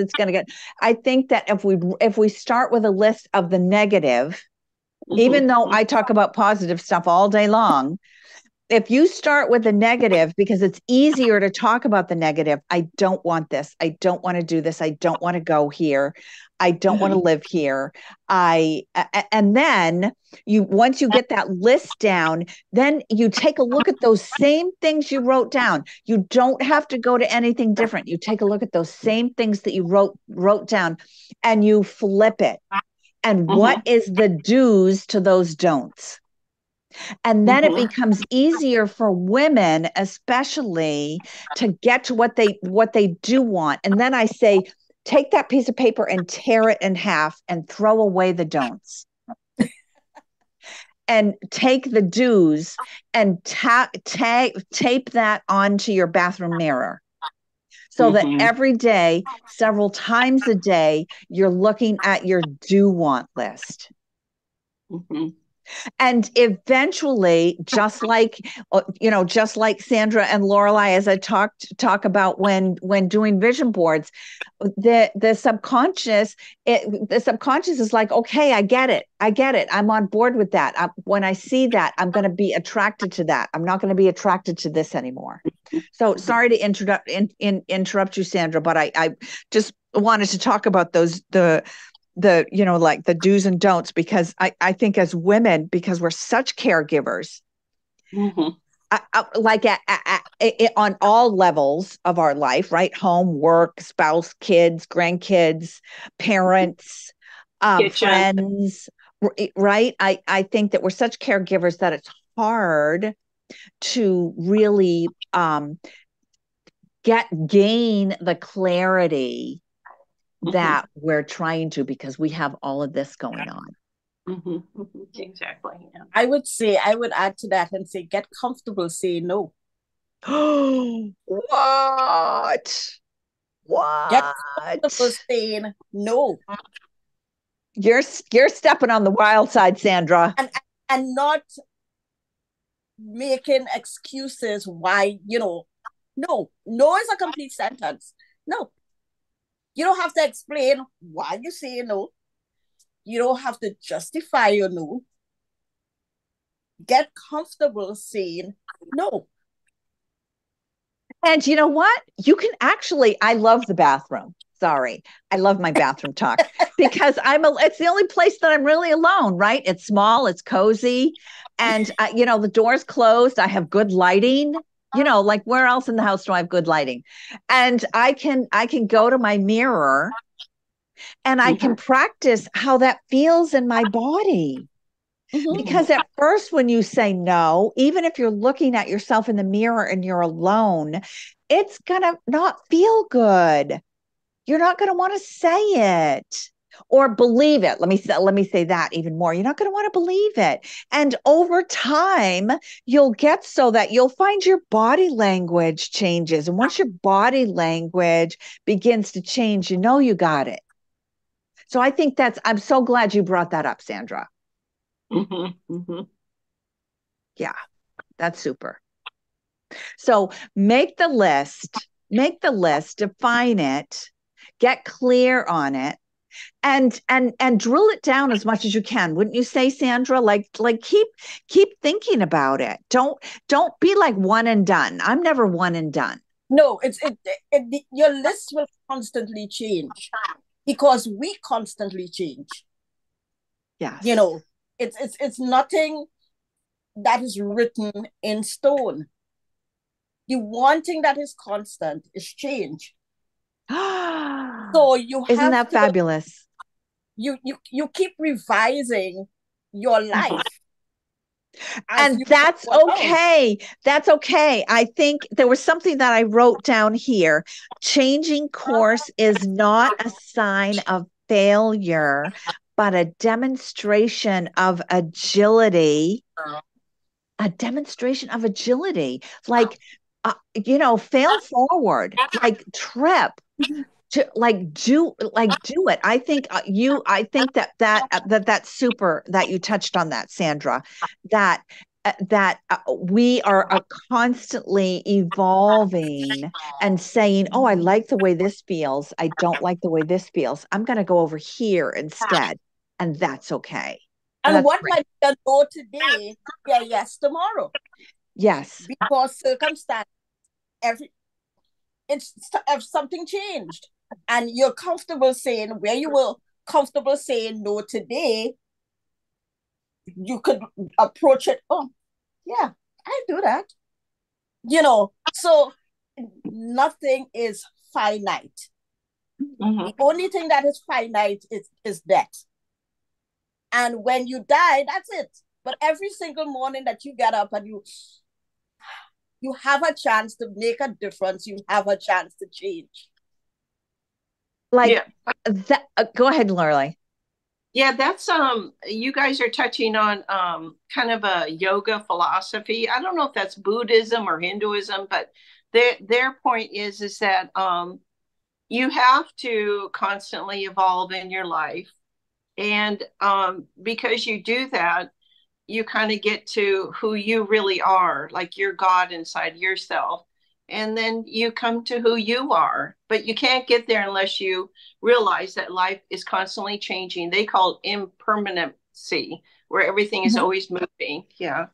A: I think that if we start with a list of the negative, even though I talk about positive stuff all day long, if you start with the negative, because it's easier to talk about the negative, I don't want this. I don't want to do this. I don't want to go here. I don't want to live here. And then once you get that list down, then you take a look at those same things you wrote down. You don't have to go to anything different. You take a look at those same things that you wrote down, and you flip it. And what is the do's to those don'ts? And then it becomes easier for women, especially, to get to what they do want. And then I say, take that piece of paper and tear it in half and throw away the don'ts. And take the do's and tape that onto your bathroom mirror. So that every day, several times a day, you're looking at your do want list. And eventually, just like Sandra and Lorelei, as I talk about when doing vision boards, the subconscious is like, okay, I get it. I'm on board with that. When I see that, I'm going to be attracted to that. I'm not going to be attracted to this anymore. So sorry to interrupt you, Sandra, but I just wanted to talk about the do's and don'ts, because I think as women, because we're such caregivers, on all levels of our life, right? Home, work, spouse, kids, grandkids, parents, friends, right? I think that we're such caregivers that it's hard to really gain the clarity that we're trying to, because we have all of this going on.
B: Exactly. Yeah.
C: I would add to that and say, get comfortable saying no.
A: What?
C: Get comfortable saying no.
A: You're stepping on the wild side, Sandra.
C: And not making excuses why, no. No is a complete sentence. No. You don't have to explain why you say no. You don't have to justify your no. Get comfortable saying no.
A: And you know what? You can actually, I love the bathroom. Sorry. I love my bathroom talk because it's the only place that I'm really alone, right? It's small, it's cozy. And, the door's closed. I have good lighting. Like where else in the house do I have good lighting? And I can go to my mirror and I can practice how that feels in my body. Because at first, when you say no, even if you're looking at yourself in the mirror and you're alone, it's going to not feel good. You're not going to want to say it or believe it. Let me say that even more. You're not going to want to believe it. And over time, you'll get so that you'll find your body language changes. And once your body language begins to change, you got it. So I think I'm so glad you brought that up, Sandra. Yeah, that's super. So make the list, define it, get clear on it, and drill it down as much as you can. Wouldn't you say, Sandra? Like keep thinking about it. Don't be like one and done. I'm never one and done.
C: No, your list will constantly change because we constantly change.
A: Yes.
C: It's nothing that is written in stone. The one thing that is constant is change. So
A: isn't that fabulous?
C: You keep revising your life.
A: And that's okay. That's okay. I think there was something that I wrote down here. Changing course is not a sign of failure, but a demonstration of agility. Like, fail forward, like trip. To do it. I think that's super that you touched on that, Sandra, that we are constantly evolving and saying, oh, I like the way this feels. I don't like the way this feels. I'm going to go over here instead. And that's okay.
C: And what might be a no today, yeah, yes tomorrow.
A: Yes.
C: Because circumstance, if something changed and you're comfortable saying where you were comfortable saying no today, you could approach it. Oh, yeah, I do that. So nothing is finite.
B: Mm-hmm.
C: The only thing that is finite is death. And when you die, that's it. But every single morning that you get up and you have a chance to make a difference, you have a chance to change.
A: Like that. Go ahead, Lorelei.
B: Yeah, that's you guys are touching on kind of a yoga philosophy. I don't know if that's Buddhism or Hinduism, but their point is that you have to constantly evolve in your life. And because you do that, you kind of get to who you really are, like your God inside yourself. And then you come to who you are. But you can't get there unless you realize that life is constantly changing. They call it impermanency, where everything is always moving. Yeah.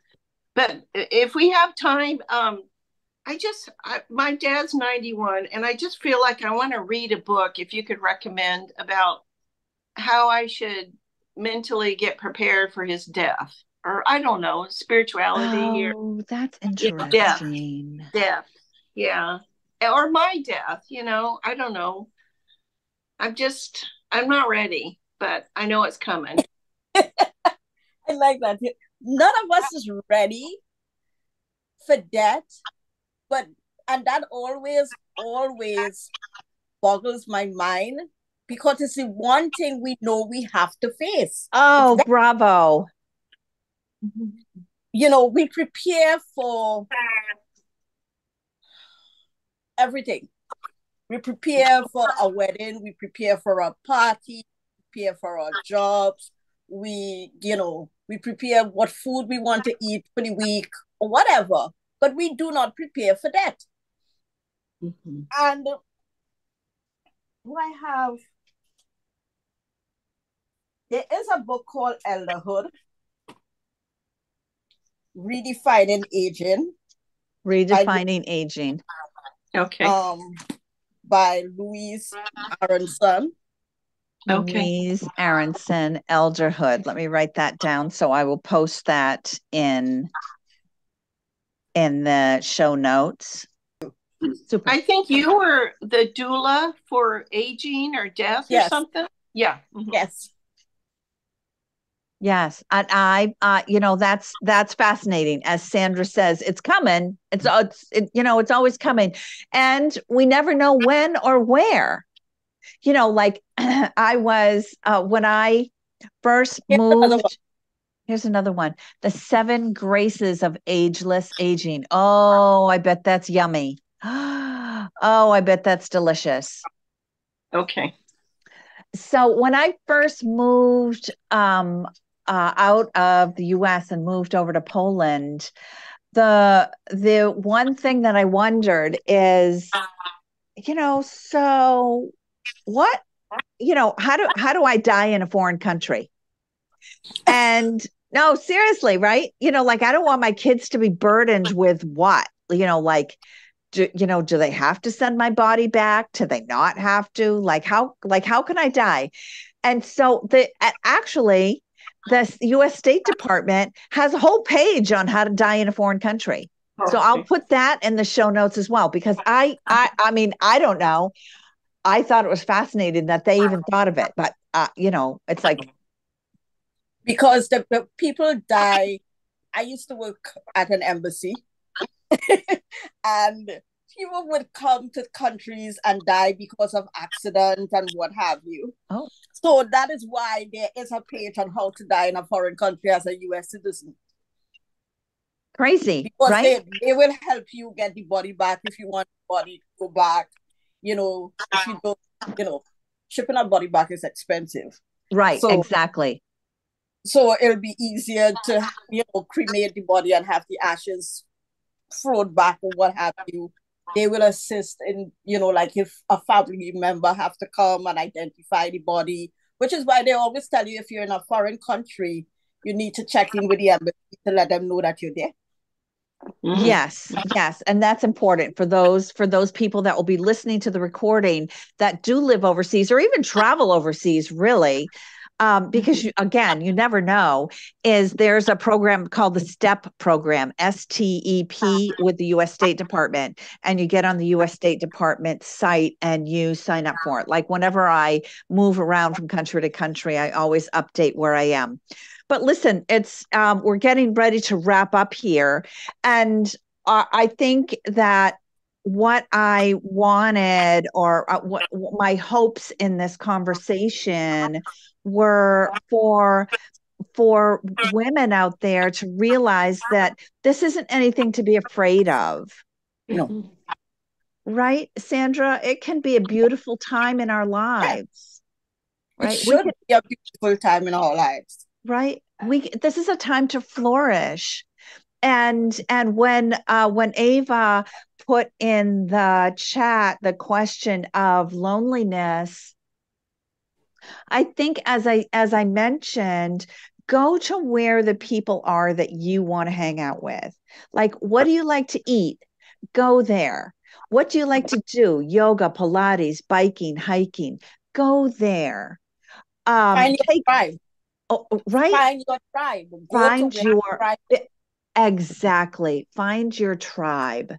B: But if we have time, my dad's 91, and I just feel like I want to read a book, if you could recommend, about how I should mentally get prepared for his death. Or I don't know, spirituality.
A: Oh, that's interesting.
B: Death. Yeah. Or my death, I don't know. I'm not ready, but I know it's coming.
C: I like that. None of us is ready for death, and that always boggles my mind, because it's the one thing we know we have to face.
A: Oh, bravo.
C: We prepare for everything. We prepare for a wedding, we prepare for a party, prepare for our jobs, we prepare what food we want to eat for the week or whatever, but we do not prepare for that. Mm-hmm. And there is a book called Elderhood, Redefining Aging.
B: Okay.
C: By Louise Aronson.
A: Okay. Louise Aronson, Elderhood. Let me write that down, so I will post that in the show notes.
B: Super. I think you were the doula for aging or death or something. Yeah.
C: Mm-hmm. Yes.
A: Yes. And that's fascinating. As Sandra says, it's coming. It's always coming. And we never know when or where. Like I was, when I first moved, here's another one, The 7 Graces of Ageless Aging. Oh, I bet that's yummy. Oh, I bet that's delicious.
B: Okay.
A: So when I first moved out of the US and moved over to Poland, the one thing that I wondered is, so what, how do I die in a foreign country? And no, seriously, right? Like, I don't want my kids to be burdened with what, do they have to send my body back? Do they not have to? Like how can I die? And so actually the US State Department has a whole page on how to die in a foreign country. Okay. So I'll put that in the show notes as well, because I mean, I don't know. I thought it was fascinating that they even thought of it, but it's like,
C: because the people die. I used to work at an embassy and people would come to countries and die because of accident and what have you.
A: Oh.
C: So that is why there is a page on how to die in a foreign country as a US citizen.
A: Crazy,
C: because
A: right?
C: They will help you get the body back if you want the body to go back. If you don't, shipping a body back is expensive.
A: Right, so, exactly.
C: So it'll be easier to, cremate the body and have the ashes float back or what have you. They will assist in, like if a family member have to come and identify the body, which is why they always tell you if you're in a foreign country, you need to check in with the embassy to let them know that you're there.
A: Yes, yes. And that's important for those people that will be listening to the recording that do live overseas or even travel overseas, really. Because again, you never know, there's a program called the STEP program, STEP, with the US State Department. And you get on the US State Department site and you sign up for it. Like whenever I move around from country to country, I always update where I am. But listen, we're getting ready to wrap up here. And I think that what I wanted, or what my hopes in this conversation were for women out there to realize that this isn't anything to be afraid of.
C: No.
A: Right, Sandra? It can be a beautiful time in our lives. Right?
C: It should be a beautiful time in our lives.
A: Right? This is a time to flourish. And when Ava put in the chat the question of loneliness, I think as I mentioned, go to where the people are that you want to hang out with. Like, what do you like to eat? Go there. What do you like to do? Yoga, Pilates, biking, hiking. Go there.
C: Find your tribe.
A: Oh, right.
C: Find your tribe.
A: Find your tribe. Exactly. Find your tribe.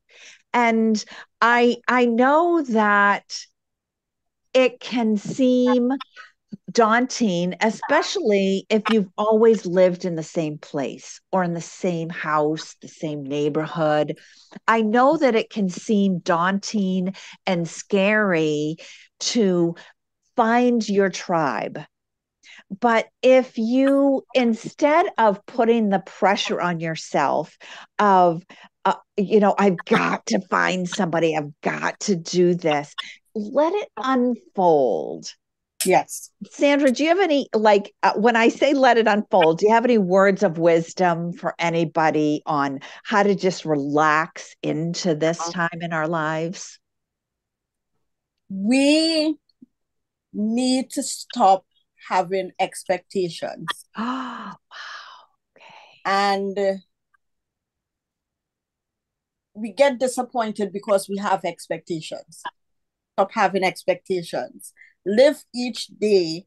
A: And I know that it can seem daunting, especially if you've always lived in the same place or in the same house, the same neighborhood. I know that it can seem daunting and scary to find your tribe. But if you, instead of putting the pressure on yourself of, I've got to find somebody, I've got to do this, let it unfold.
C: Yes.
A: Sandra, do you have any, when I say let it unfold, do you have any words of wisdom for anybody on how to just relax into this time in our lives?
C: We need to stop having expectations.
A: Oh, wow. Okay.
C: And we get disappointed because we have expectations. Stop having expectations. Live each day,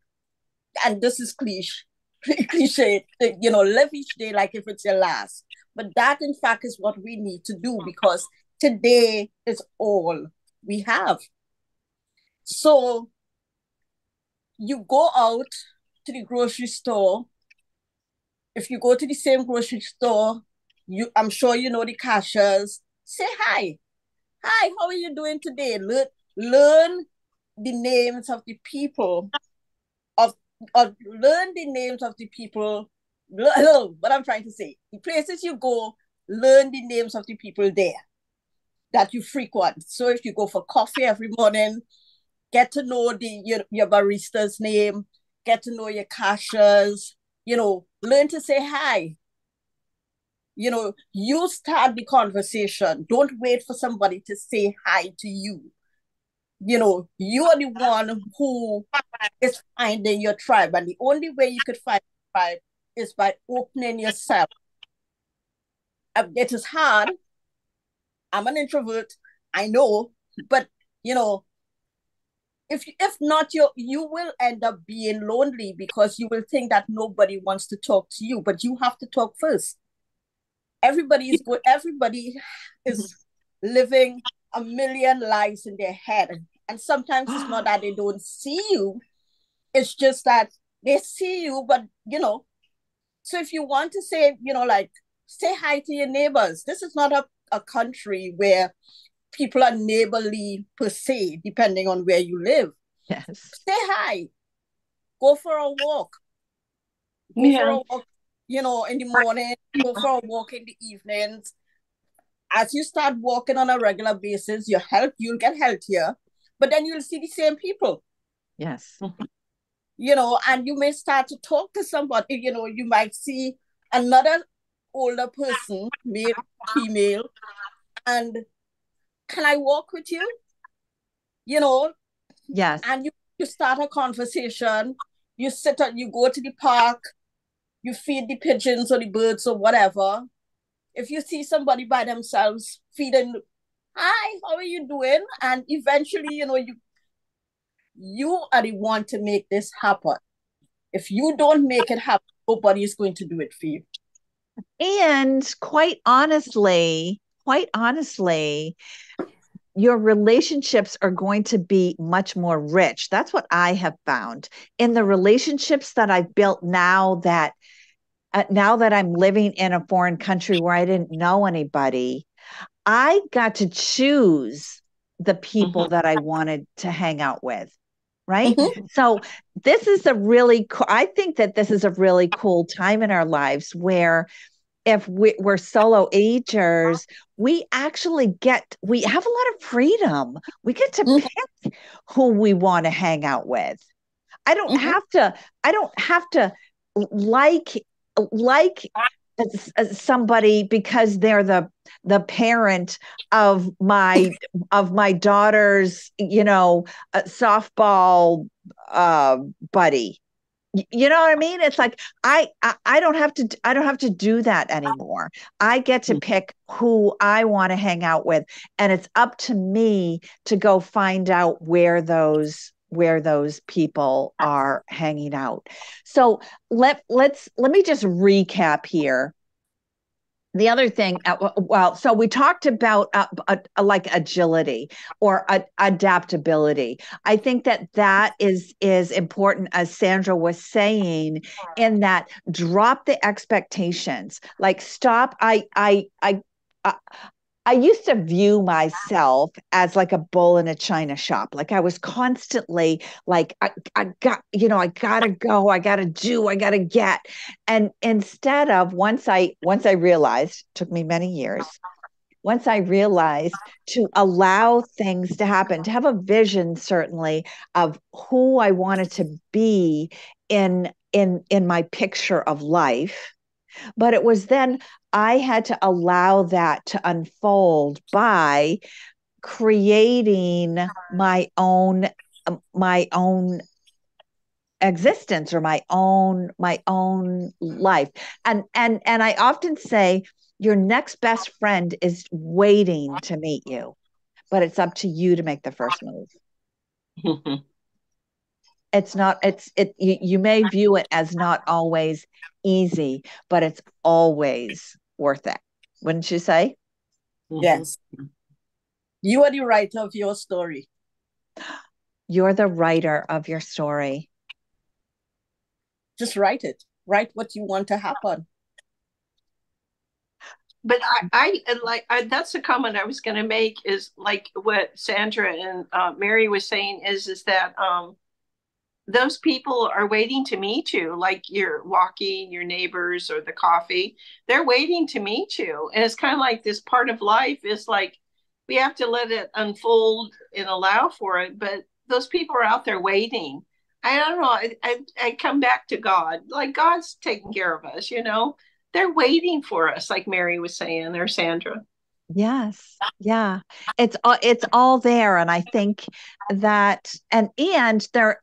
C: and this is cliche, live each day like if it's your last. But that, in fact, is what we need to do, because today is all we have. So you go out to the grocery store. If you go to the same grocery store, I'm sure you know the cashiers. Say hi. Hi, how are you doing today? Learn the names of the people learn the names of the people. What I'm trying to say, the places you go, learn the names of the people there that you frequent. So if you go for coffee every morning, get to know your barista's name, get to know your cashiers, learn to say hi. You start the conversation. Don't wait for somebody to say hi to you. You are the one who is finding your tribe. And the only way you could find your tribe is by opening yourself. It is hard. I'm an introvert, I know, but if not, you will end up being lonely, because you will think that nobody wants to talk to you, but you have to talk first. Everybody is living a million lives in their head. And sometimes it's not that they don't see you, it's just that they see you, but so if you want to say, say hi to your neighbors. This is not a country where people are neighborly per se, depending on where you live.
A: Yes.
C: Say hi. Go for a walk. Go for a walk, in the morning. Go for a walk in the evenings. As you start walking on a regular basis, you'll get healthier, but then you'll see the same people.
A: Yes.
C: And you may start to talk to somebody, you might see another older person, male, female, and can I walk with you?
A: Yes.
C: And you start a conversation, you go to the park, you feed the pigeons or the birds or whatever, if you see somebody by themselves feeding, hi, how are you doing? And eventually, you are the one to make this happen. If you don't make it happen, nobody is going to do it for you.
A: And quite honestly, your relationships are going to be much more rich. That's what I have found in the relationships that I've built now that I'm living in a foreign country where I didn't know anybody. I got to choose the people that I wanted to hang out with. Right. So this is I think that this is a really cool time in our lives where if we're solo-agers, we have a lot of freedom. We get to pick who we want to hang out with. I don't have to like somebody because they're the parent of my daughter's, softball buddy. You know what I mean? It's like I don't have to do that anymore. I get to pick who I want to hang out with, and it's up to me to go find out where those people are hanging out. So let me just recap here. The other thing, so we talked about like agility or adaptability. I think that is important, as Sandra was saying, in that drop the expectations. Like stop. I used to view myself as like a bull in a china shop. Like I was constantly like, I gotta go, I gotta do, I gotta get. And instead of once I realized, took me many years, once I realized to allow things to happen, to have a vision certainly of who I wanted to be in my picture of life. But it was then I had to allow that to unfold by creating my own existence or my own life. And I often say your next best friend is waiting to meet you, but it's up to you to make the first move. You may view it as not always easy, but it's always worth it. Wouldn't you say?
C: Yes. You are the writer of your story.
A: You're the writer of your story.
C: Just write it. Write what you want to happen.
B: But that's the comment I was going to make, is like what Sandra and Mary was saying is that those people are waiting to meet you, like you're walking, your neighbors or the coffee, they're waiting to meet you. And it's kind of like this part of life is like, we have to let it unfold and allow for it. But those people are out there waiting. I don't know. I come back to God, like God's taking care of us, they're waiting for us. Like Mary was saying, or Sandra.
A: Yes. Yeah. It's all there. And I think that, and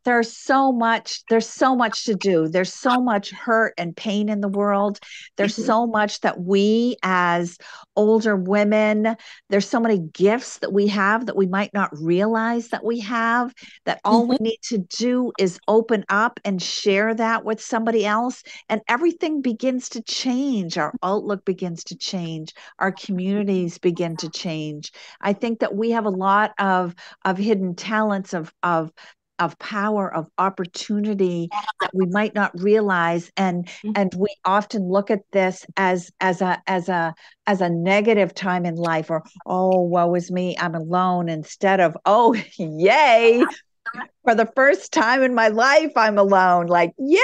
A: there's so much to do. There's so much hurt and pain in the world. There's so much that we as older women, there's so many gifts that we have that we might not realize that we have, that all we need to do is open up and share that with somebody else. And everything begins to change. Our outlook begins to change. Our communities begin to change. I think that we have a lot of hidden talents, of power, of opportunity that we might not realize, and we often look at this as a negative time in life, or oh, woe is me, I'm alone, instead of, oh, yay, for the first time in my life I'm alone. Like, yeah,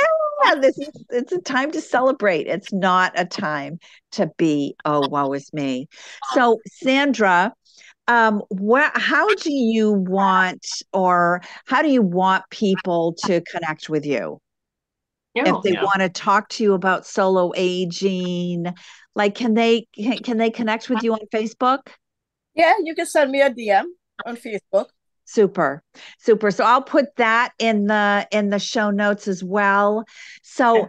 A: it's a time to celebrate. It's not a time to be, oh, woe is me. So Sandra, how do you want people to connect with you? If they want to talk to you about solo aging, like, can they connect with you on Facebook?
C: Yeah, you can send me a DM on Facebook.
A: Super. So I'll put that in the show notes as well. So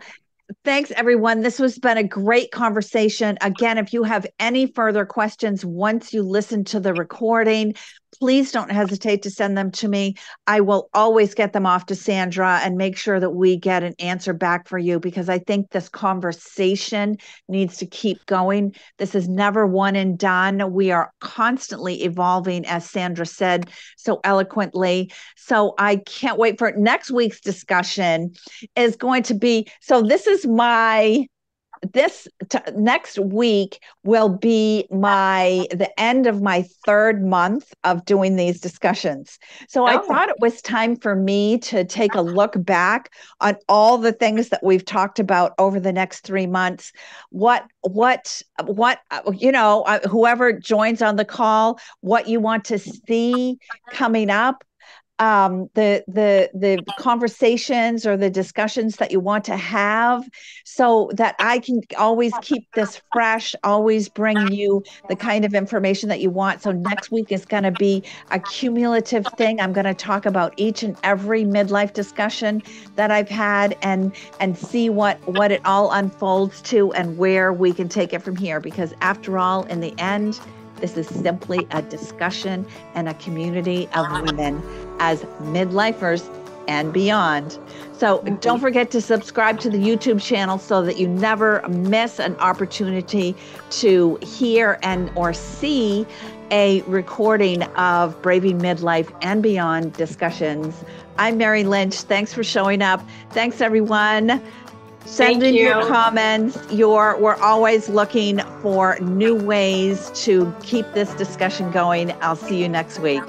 A: Thanks, everyone. This has been a great conversation. Again, if you have any further questions once you listen to the recording, please don't hesitate to send them to me. I will always get them off to Sandra and make sure that we get an answer back for you, because I think this conversation needs to keep going. This is never one and done. We are constantly evolving, as Sandra said so eloquently. So I can't wait for next week's discussion is going to be, so this is next week will be the end of my 3rd month of doing these discussions. So I thought it was time for me to take a look back on all the things that we've talked about over the next 3 months. What whoever joins on the call, what you want to see coming up, the conversations or the discussions that you want to have, so that I can always keep this fresh, always bring you the kind of information that you want. So next week is going to be a cumulative thing. I'm going to talk about each and every midlife discussion that I've had and see what it all unfolds to and where we can take it from here. Because after all, in the end, this is simply a discussion and a community of women as midlifers and beyond. So don't forget to subscribe to the YouTube channel so that you never miss an opportunity to hear or see a recording of Braving Midlife and Beyond discussions. I'm Mary Lynch. Thanks for showing up. Thanks, everyone. Send in your comments. We're always looking for new ways to keep this discussion going. I'll see you next week.